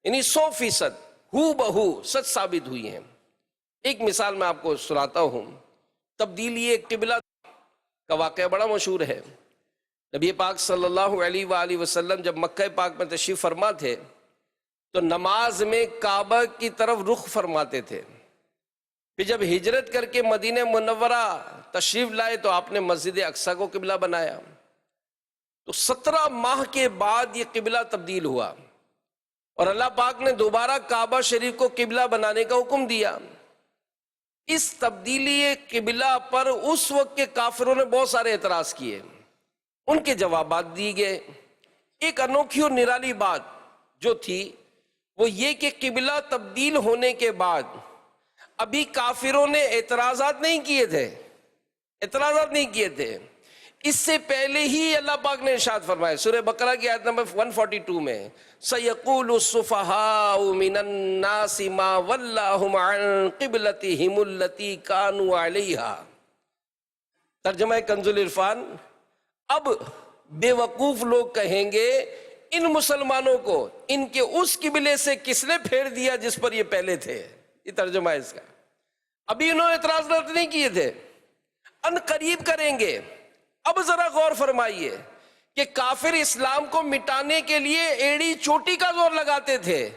یعنی 100% ہو بہو سچ ثابت ہوئی ہیں۔ ایک مثال میں آپ کو سناتا ہوں۔ تبدیلی قبلہ کا واقعہ بڑا مشہور ہے۔ نبی پاک صلی اللہ علیہ وآلہ وسلم جب مکہ پاک میں تشریف فرما تھے تو نماز میں کعبہ کی طرف رخ فرماتے تھے۔ پھر جب ہجرت کر کے مدینہ منورہ تشریف لائے تو آپ نے مسجد اقصیٰ کو قبلہ بنایا۔ تو 17 ماہ کے بعد یہ قبلہ تبدیل ہوا اور اللہ پاک نے دوبارہ کعبہ شریف کو قبلہ بنانے کا حکم دیا۔ اس تبدیلی قبلہ پر اس وقت کے کافروں نے بہت سارے اعتراض کیے، ان کے جوابات دیے گئے۔ ایک انوکھی اور نرالی بات جو تھی وہ یہ کہ قبلہ تبدیل ہونے کے بعد ابھی کافروں نے اعتراضات نہیں کیے تھے، اس سے پہلے ہی اللہ پاک نے ارشاد فرمایا سورہ بقرہ کی آیت نمبر 142 میں سَيَقُولُ السُّفَهَاءُ مِنَ النَّاسِ مَا وَلَّاهُمْ عَنْ قِبْلَتِهِمُ الَّتِي كَانُوا عَلَيْهَا۔ ترجمہ کنز العرفان، اب بے وقوف لوگ کہیں گے ان مسلمانوں کو ان کے اس قبلے سے کس نے پھیر دیا جس پر یہ پہلے تھے۔ یہ ترجمہ ہے اس کا۔ ابھی انہوں نے اعتراض رد نہیں کیے تھے، ان قریب کریں گے۔ اب ذرا غور فرمائیے کہ کافر اسلام کو مٹانے کے لیے ایڑی چوٹی کا زور لگاتے تھے،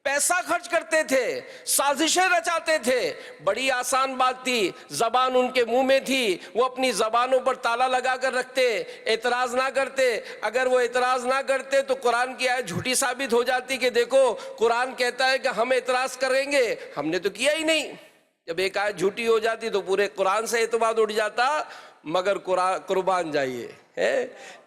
پیسہ خرچ کرتے تھے، سازشیں رچاتے تھے۔ بڑی آسان بات تھی، زبان ان کے منہ میں تھی، وہ اپنی زبانوں پر تالا لگا کر رکھتے، اعتراض نہ کرتے۔ اگر وہ اعتراض نہ کرتے تو قرآن کی آیت جھوٹی ثابت ہو جاتی کہ دیکھو قرآن کہتا ہے کہ ہم اعتراض کریں گے، ہم نے تو کیا ہی نہیں۔ جب ایک آیت جھوٹی ہو جاتی تو پورے قرآن سے اعتماد اٹھ جاتا۔ مگر قربان جائیے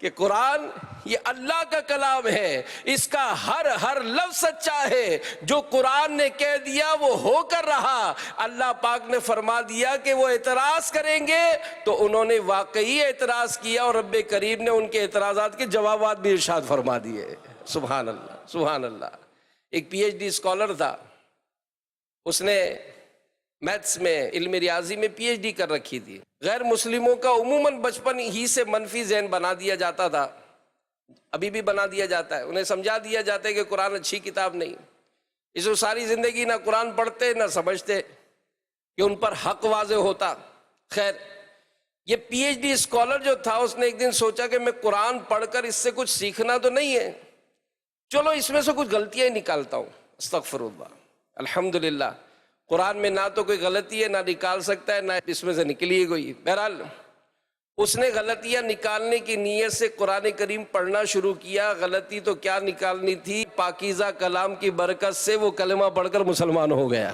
کہ قرآن یہ اللہ کا کلام ہے، اس کا ہر لفظ سچا ہے۔ جو قرآن نے کہہ دیا وہ ہو کر رہا۔ اللہ پاک نے فرما دیا کہ وہ اعتراض کریں گے تو انہوں نے واقعی اعتراض کیا، اور رب کریم نے ان کے اعتراضات کے جوابات بھی ارشاد فرما دیے۔ سبحان اللہ، سبحان اللہ۔ ایک پی ایچ ڈی اسکالر تھا، اس نے میتھس میں، علم ریاضی میں پی ایچ ڈی کر رکھی تھی۔ غیر مسلموں کا عموماً بچپن ہی سے منفی ذہن بنا دیا جاتا تھا، ابھی بھی بنا دیا جاتا ہے۔ انہیں سمجھا دیا جاتا ہے کہ قرآن اچھی کتاب نہیں، اس کو ساری زندگی نہ قرآن پڑھتے نہ سمجھتے کہ ان پر حق واضح ہوتا۔ خیر، یہ پی ایچ ڈی اسکالر جو تھا، اس نے ایک دن سوچا کہ میں قرآن پڑھ کر اس سے کچھ سیکھنا تو نہیں ہے، چلو اس میں سے کچھ غلطیاں ہی نکالتا ہوں۔ استغفر اللہ۔ الحمدللہ قرآن میں نہ تو کوئی غلطی ہے، نہ نکال سکتا ہے، نہ اس میں سے نکلی ہے کوئی۔ بہرحال اس نے غلطیاں نکالنے کی نیت سے قرآن کریم پڑھنا شروع کیا۔ غلطی تو کیا نکالنی تھی، پاکیزہ کلام کی برکت سے وہ کلمہ پڑھ کر مسلمان ہو گیا۔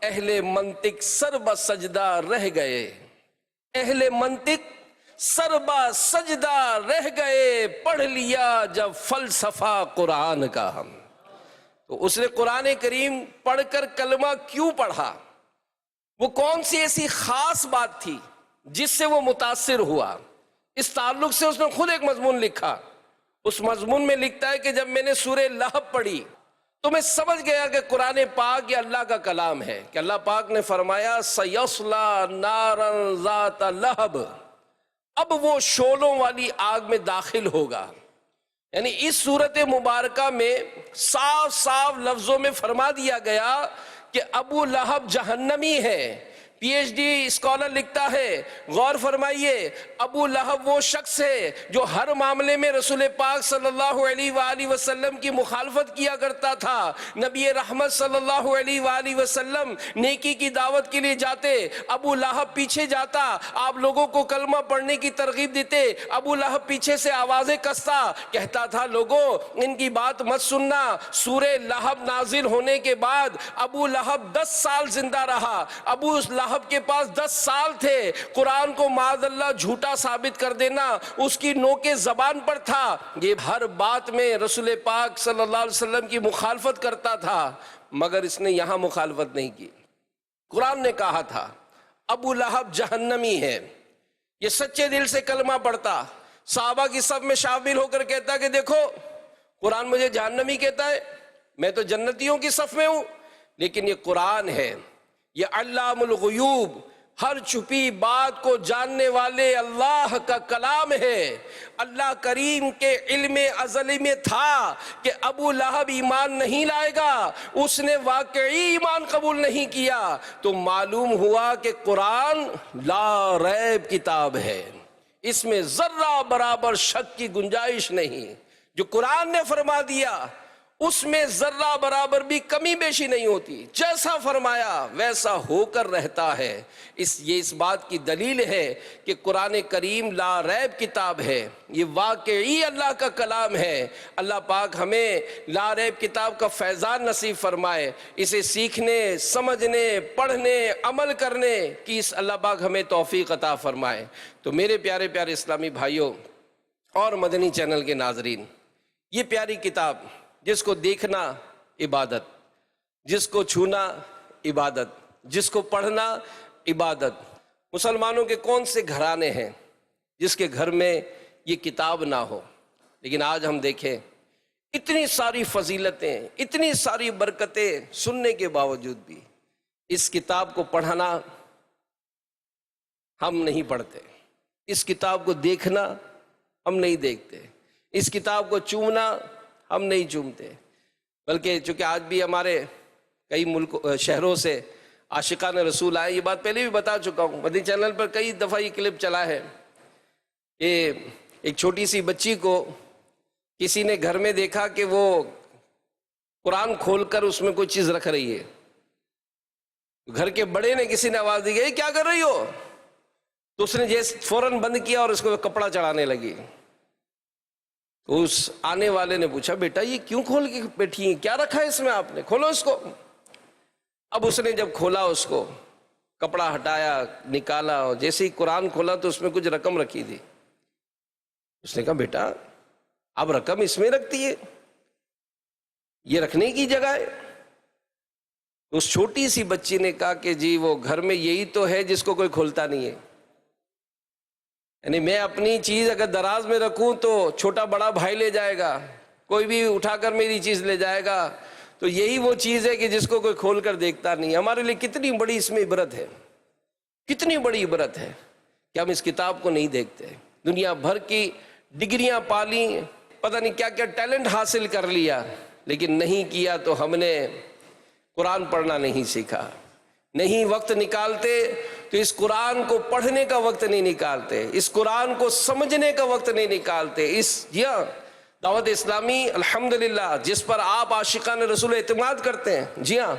اہل منطق سربا سجدہ رہ گئے، اہل منطق سربا سجدہ رہ گئے، پڑھ لیا جب فلسفہ قرآن کا ہم۔ تو اس نے قرآن کریم پڑھ کر کلمہ کیوں پڑھا؟ وہ کون سی ایسی خاص بات تھی جس سے وہ متاثر ہوا؟ اس تعلق سے اس نے خود ایک مضمون لکھا۔ اس مضمون میں لکھتا ہے کہ جب میں نے سورہ لہب پڑھی تو میں سمجھ گیا کہ قرآن پاک یہ اللہ کا کلام ہے، کہ اللہ پاک نے فرمایا سَيَصْلَىٰ نَارًا ذَاتَ لَہَبٍ، اب وہ شعلوں والی آگ میں داخل ہوگا۔ یعنی اس صورت مبارکہ میں صاف صاف لفظوں میں فرما دیا گیا کہ ابو لہب جہنمی ہے۔ پی ایچ ڈی اسکالر لکھتا ہے، غور فرمائیے، ابو لہب وہ شخص ہے جو ہر معاملے میں رسول پاک صلی اللہ علیہ وآلہ وسلم کی مخالفت کیا کرتا تھا۔ نبی رحمت صلی اللہ علیہ وآلہ وسلم نیکی کی دعوت کے لیے جاتے، ابو لہب پیچھے جاتا، آپ لوگوں کو کلمہ پڑھنے کی ترغیب دیتے، ابو لہب پیچھے سے آوازیں کستا، کہتا تھا لوگوں ان کی بات مت سننا۔ سورہ لہب نازل ہونے کے بعد ابو لہب 10 سال زندہ رہا۔ ابو لہب کے پاس 10 سال تھے، قرآن کو معاذ اللہ جھوٹا ثابت کر دینا اس کی نوک زبان پر تھا۔ یہ ہر بات میں رسول پاک صلی اللہ علیہ وسلم کی مخالفت کرتا تھا، مگر اس نے یہاں مخالفت نہیں کی۔ قرآن نے کہا تھا ابو لہب جہنمی ہے، یہ سچے دل سے کلمہ پڑھتا، صحابہ کی صف میں شامل ہو کر کہتا کہ دیکھو قرآن مجھے جہنمی کہتا ہے، میں تو جنتیوں کی صف میں ہوں، لیکن یہ قرآن ہے، یہ علام الغیوب، ہر چھپی بات کو جاننے والے اللہ کا کلام ہے۔ اللہ کریم کے علم ازلی میں تھا کہ ابو لہب ایمان نہیں لائے گا، اس نے واقعی ایمان قبول نہیں کیا، تو معلوم ہوا کہ قرآن لا ریب کتاب ہے، اس میں ذرہ برابر شک کی گنجائش نہیں۔ جو قرآن نے فرما دیا اس میں ذرہ برابر بھی کمی بیشی نہیں ہوتی، جیسا فرمایا ویسا ہو کر رہتا ہے۔ یہ اس بات کی دلیل ہے کہ قرآن کریم لا ریب کتاب ہے، یہ واقعی اللہ کا کلام ہے۔ اللہ پاک ہمیں لا ریب کتاب کا فیضان نصیب فرمائے، اسے سیکھنے، سمجھنے، پڑھنے، عمل کرنے کی اللہ پاک ہمیں توفیق عطا فرمائے۔ تو میرے پیارے پیارے اسلامی بھائیوں اور مدنی چینل کے ناظرین، یہ پیاری کتاب جس کو دیکھنا عبادت، جس کو چھونا عبادت، جس کو پڑھنا عبادت۔ مسلمانوں کے کون سے گھرانے ہیں جس کے گھر میں یہ کتاب نہ ہو؟ لیکن آج ہم دیکھیں اتنی ساری فضیلتیں، اتنی ساری برکتیں سننے کے باوجود بھی اس کتاب کو پڑھنا ہم نہیں پڑھتے، اس کتاب کو دیکھنا ہم نہیں دیکھتے، اس کتاب کو چومنا ہم نہیں چومتے، بلکہ چونکہ آج بھی ہمارے کئی شہروں سے عاشقان رسول آئے. یہ بات پہلے بھی بتا چکا ہوں, مدنی چینل پر کئی دفعہ یہ کلپ چلا ہے کہ ایک چھوٹی سی بچی کو کسی نے گھر میں دیکھا کہ وہ قرآن کھول کر اس میں کوئی چیز رکھ رہی ہے. گھر کے بڑے نے کسی نے آواز دی, یہ کیا کر رہی ہو؟ تو اس نے جیسے فوراً بند کیا اور اس کو کپڑا چڑھانے لگی. تو اس آنے والے نے پوچھا, بیٹا یہ کیوں کھول کے بیٹھی ہیں, کیا رکھا ہے اس میں آپ نے, کھولو اس کو. اب اس نے جب کھولا, اس کو کپڑا ہٹایا, نکالا, اور جیسے ہی قرآن کھولا تو اس میں کچھ رقم رکھی تھی. اس نے کہا, بیٹا اب رقم اس میں رکھتی ہے, یہ رکھنے کی جگہ ہے. اس چھوٹی سی بچی نے کہا کہ جی وہ گھر میں یہی تو ہے جس کو کوئی کھولتا نہیں ہے. یعنی میں اپنی چیز اگر دراز میں رکھوں تو چھوٹا بڑا بھائی لے جائے گا, کوئی بھی اٹھا کر میری چیز لے جائے گا, تو یہی وہ چیز ہے کہ جس کو کوئی کھول کر دیکھتا نہیں. ہمارے لیے کتنی بڑی اس میں عبرت ہے, کتنی بڑی عبرت ہے کہ ہم اس کتاب کو نہیں دیکھتے. دنیا بھر کی ڈگریاں پالی, پتہ نہیں کیا کیا ٹیلنٹ حاصل کر لیا, لیکن نہیں کیا تو ہم نے قرآن پڑھنا نہیں سیکھا. نہیں وقت نکالتے تو اس قرآن کو پڑھنے کا وقت نہیں نکالتے, اس قرآن کو سمجھنے کا وقت نہیں نکالتے. جی ہاں, دعوت اسلامی الحمدللہ جس پر آپ عاشقان رسول اعتماد کرتے ہیں, جی ہاں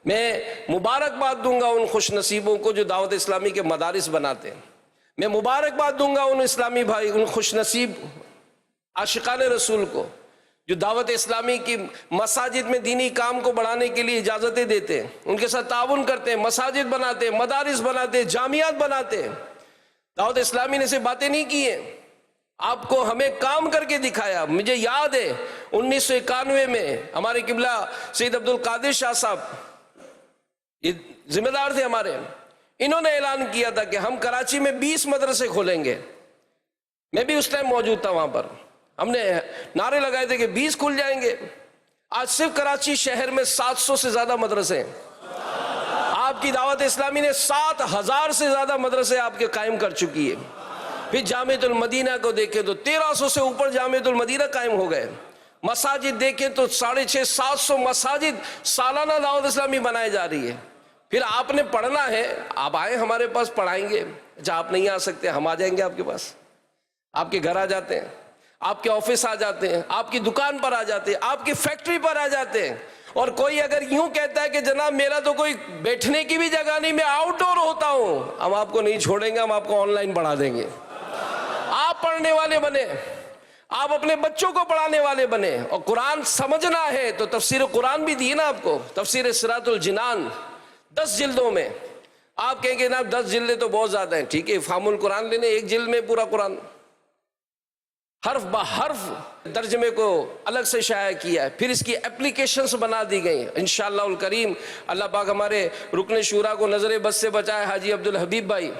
میں مبارکباد دوں گا ان خوش نصیبوں کو جو دعوت اسلامی کے مدارس بناتے ہیں. میں مبارکباد دوں گا ان اسلامی بھائی, ان خوش نصیب عاشقان رسول کو جو دعوت اسلامی کی مساجد میں دینی کام کو بڑھانے کے لیے اجازتیں دیتے ہیں, ان کے ساتھ تعاون کرتے ہیں, مساجد بناتے ہیں, مدارس بناتے ہیں, جامعات بناتے ہیں. دعوت اسلامی نے سے باتیں نہیں کی ہیں, آپ کو ہمیں کام کر کے دکھایا. مجھے یاد ہے 1991 میں ہمارے قبلہ سید عبد القادر شاہ صاحب یہ ذمہ دار تھے ہمارے, انہوں نے اعلان کیا تھا کہ ہم کراچی میں 20 مدرسے کھولیں گے. میں بھی اس ٹائم موجود تھا وہاں پر. ہم نے نعرے لگائے تھے کہ 20 کھل جائیں گے. آج صرف کراچی شہر میں 700 سے زیادہ مدرسے ہیں. آپ کی دعوت اسلامی نے 7000 سے زیادہ مدرسے آپ کے قائم کر چکی ہے. پھر جامعۃ المدینہ کو دیکھیں تو 1300 سے اوپر جامعۃ المدینہ قائم ہو گئے. مساجد دیکھیں تو 650-700 مساجد سالانہ دعوت اسلامی بنائے جا رہی ہے. پھر آپ نے پڑھنا ہے, آپ آئیں ہمارے پاس پڑھائیں گے. اچھا آپ نہیں آ سکتے, ہم آ جائیں گے آپ کے پاس, آپ کے گھر آ جاتے ہیں, آپ کے آفس آ جاتے ہیں, آپ کی دکان پر آ جاتے ہیں, آپ کی فیکٹری پر آ جاتے ہیں. اور کوئی اگر یوں کہتا ہے کہ جناب میرا تو کوئی بیٹھنے کی بھی جگہ نہیں, میں آؤٹ ڈور ہوتا ہوں, ہم آپ کو نہیں چھوڑیں گے, ہم آپ کو آن لائن پڑھا دیں گے. آپ پڑھنے والے بنے, آپ اپنے بچوں کو پڑھانے والے بنے. اور قرآن سمجھنا ہے تو تفسیر قرآن بھی دی نا آپ کو, تفسیر صراط الجنان 10 جلدوں میں. آپ کہیں گے نا 10 جلدیں تو بہت زیادہ ہیں, ٹھیک ہے فہم القرآن لینے, 1 جلد میں پورا قرآن حرف بہ حرف ترجمے کو الگ سے شائع کیا ہے. پھر اس کی اپلیکیشنز بنا دی گئی ہیں. انشاءاللہ الکریم اللہ پاک ہمارے رکن شورا کو نظر بد سے بچائے, حاجی عبدالحبیب بھائی,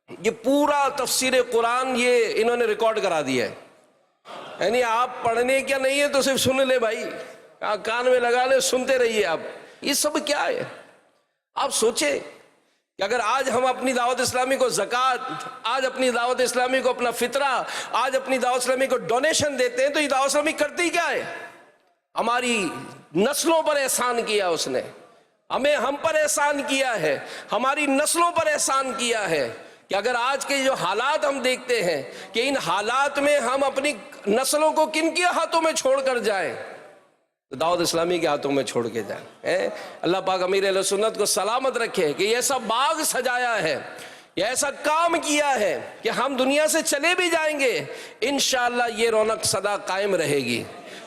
یہ پورا تفسیر قرآن یہ انہوں نے ریکارڈ کرا دیا ہے. یعنی آپ پڑھنے کیا نہیں ہے تو صرف سن لے بھائی, کان میں لگا لے, سنتے رہیے آپ. یہ سب کیا ہے؟ آپ سوچیں کہ اگر آج ہم اپنی دعوت اسلامی کو زکوٰۃ, آج اپنی دعوت اسلامی کو اپنا فطرہ, آج اپنی دعوت اسلامی کو ڈونیشن دیتے ہیں, تو یہ دعوت اسلامی کرتی کیا ہے؟ ہماری نسلوں پر احسان کیا اس نے, ہم پر احسان کیا ہے, ہماری نسلوں پر احسان کیا ہے. کہ اگر آج کے جو حالات ہم دیکھتے ہیں کہ ان حالات میں ہم اپنی نسلوں کو کن کے ہاتھوں میں چھوڑ کر جائیں, تو دعوت اسلامی کے ہاتھوں میں چھوڑ کے جائیں. اللہ پاک امیر اہل سنت کو سلامت رکھے کہ یہ ایسا باغ سجایا ہے, یہ ایسا کام کیا ہے کہ ہم دنیا سے چلے بھی جائیں گے, انشاءاللہ یہ رونق سدا قائم رہے گی.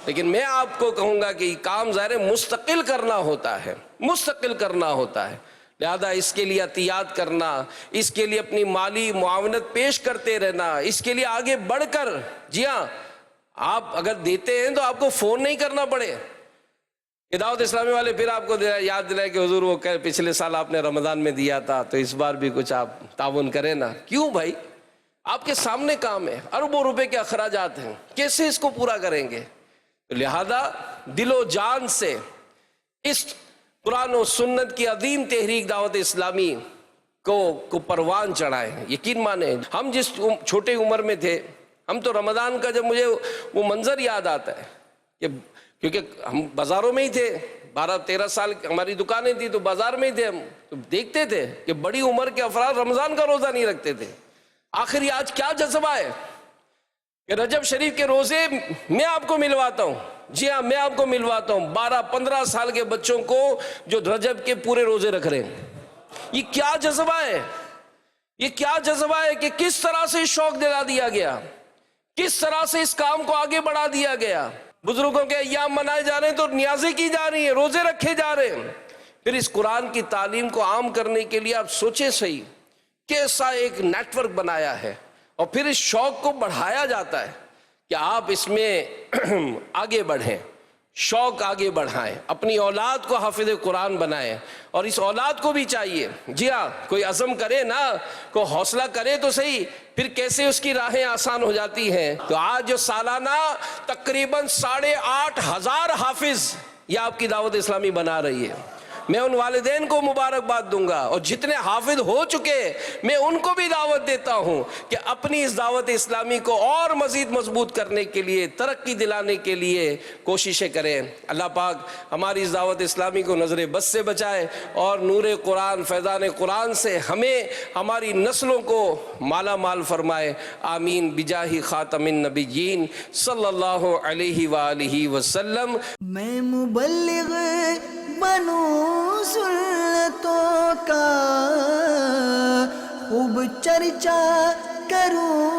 لیکن میں آپ کو کہوں گا کہ یہ کام ظاہر مستقل کرنا ہوتا ہے, مستقل کرنا ہوتا ہے. لہذا اس کے لیے احتیاط کرنا, اس کے لیے اپنی مالی معاونت پیش کرتے رہنا, اس کے لیے آگے بڑھ کر, جی ہاں آپ اگر دیتے ہیں تو آپ کو فون نہیں کرنا پڑے. دعوت اسلامی والے پھر آپ کو یاد دلائے کہ حضور وہ پچھلے سال آپ نے رمضان میں دیا تھا تو اس بار بھی کچھ آپ تعاون کریں نا. کیوں بھائی, آپ کے سامنے کام ہے, اربوں روپے کے اخراجات ہیں, کیسے اس کو پورا کریں گے؟ لہذا دل و جان سے اس قرآن و سنت کی عظیم تحریک دعوت اسلامی کو پروان چڑھائیں. یقین مانیں ہم جس چھوٹے عمر میں تھے, ہم تو رمضان کا جب مجھے وہ منظر یاد آتا ہے کہ کیونکہ ہم بازاروں میں ہی تھے, 12-13 سال ہماری دکانیں تھی تو بازار میں ہی تھے ہم، تو دیکھتے تھے کہ بڑی عمر کے افراد رمضان کا روزہ نہیں رکھتے تھے. آخر یہ آج کیا جذبہ ہے کہ رجب شریف کے روزے میں آپ کو ملواتا ہوں. جی ہاں، میں آپ کو ملواتا ہوں 12-15 سال کے بچوں کو جو رجب کے پورے روزے رکھ رہے ہیں. یہ کیا جذبہ ہے؟ یہ کیا جذبہ ہے کہ کس طرح سے شوق دلا دیا گیا، کس طرح سے اس کام کو آگے بڑھا دیا گیا. بزرگوں کے ایام منائے جا رہے ہیں تو نیازیں کی جا رہی ہیں، روزے رکھے جا رہے ہیں. پھر اس قرآن کی تعلیم کو عام کرنے کے لیے آپ سوچیں صحیح کیسا ایک نیٹ ورک بنایا ہے، اور پھر اس شوق کو بڑھایا جاتا ہے کہ آپ اس میں آگے بڑھیں، شوق آگے بڑھائیں، اپنی اولاد کو حافظ قرآن بنائیں. اور اس اولاد کو بھی چاہیے، جی ہاں، کوئی عزم کرے نا، کوئی حوصلہ کرے تو صحیح، پھر کیسے اس کی راہیں آسان ہو جاتی ہیں. تو آج جو سالانہ تقریباً 8,500 حافظ یہ آپ کی دعوت اسلامی بنا رہی ہے. میں ان والدین کو مبارکباد دوں گا، اور جتنے حافظ ہو چکے میں ان کو بھی دعوت دیتا ہوں کہ اپنی اس دعوت اسلامی کو اور مزید مضبوط کرنے کے لیے، ترقی دلانے کے لیے کوششیں کریں. اللہ پاک ہماری اس دعوت اسلامی کو نظر بد سے بچائے، اور نور قرآن، فیضان قرآن سے ہمیں، ہماری نسلوں کو مالا مال فرمائے. آمین بجاہ خاتم النبیین صلی اللہ علیہ وآلہ وسلم. میں مبلغ بنوں سنتوں کا، خوب چرچا کروں